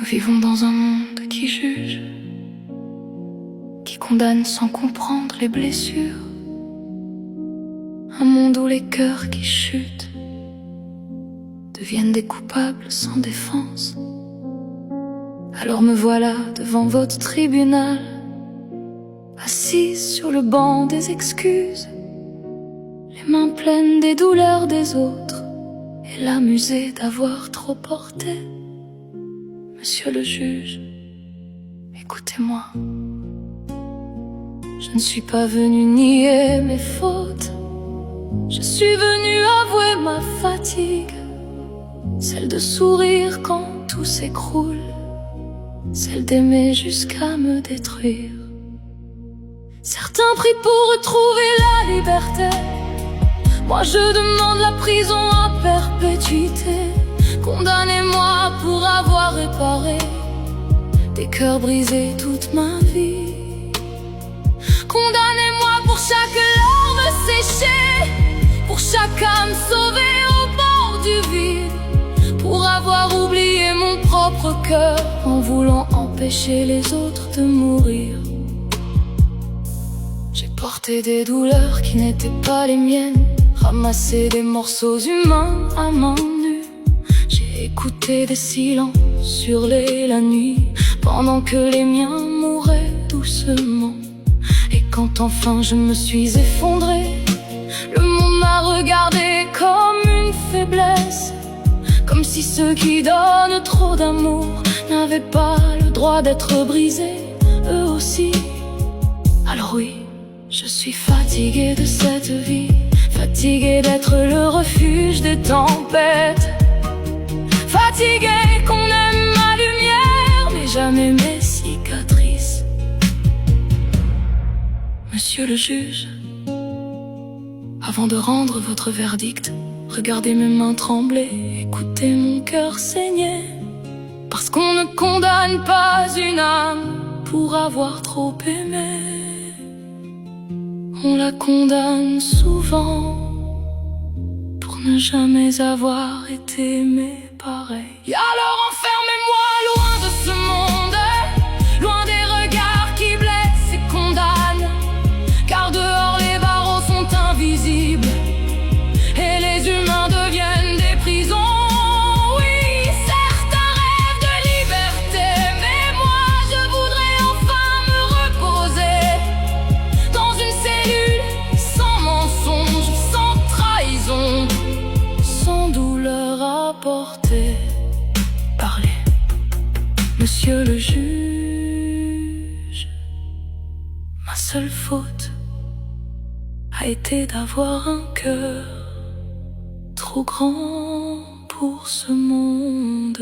Nous vivons dans un monde qui juge, qui condamne sans comprendre les blessures. Un monde où les cœurs qui chutent deviennent des coupables sans défense. Alors me voilà devant votre tribunal, assise sur le banc des excuses, les mains pleines des douleurs des autres, et l'amusée d'avoir trop porté. Monsieur le juge, écoutez-moi. Je ne suis pas venu nier mes fautes, je suis venu avouer ma fatigue, celle de sourire quand tout s'écroule, celle d'aimer jusqu'à me détruire. Certains prient pour retrouver la liberté, moi je demande la prison à perpétuité. Condamnez-moi pour avoir réparé des cœurs brisés toute ma vie. Condamnez-moi pour chaque larme séchée, pour chaque âme sauvée au bord du vide, pour avoir oublié mon propre cœur en voulant empêcher les autres de mourir. J'ai porté des douleurs qui n'étaient pas les miennes, ramassé des morceaux humains à main nue. J'ai écouté des silences hurler la nuit, pendant que les miens mouraient doucement. Et quand enfin je me suis effondré, le monde m'a regardé comme une faiblesse, comme si ceux qui donnent trop d'amour n'avaient pas le droit d'être brisés, eux aussi. Alors oui, je suis fatigué de cette vie, fatigué d'être le refuge des tempêtes, fatigué qu'on aime ma lumière mais jamais mes cicatrices. Monsieur le juge, avant de rendre votre verdict, regardez mes mains trembler, écoutez mon cœur saigner. Parce qu'on ne condamne pas une âme pour avoir trop aimé, on la condamne souvent pour ne jamais avoir été aimé pareil. Et alors enfermez-moi loin de ce monde, loin des regards qui blessent et condamnent, car dehors les barreaux sont invisibles et les humains deviennent des prisons. Oui, certains rêvent de liberté, mais moi je voudrais enfin me reposer dans une cellule sans mensonge, sans trahison, sans douleur à porter. Parlez, monsieur le juge, ma seule faute a été d'avoir un cœur trop grand pour ce monde.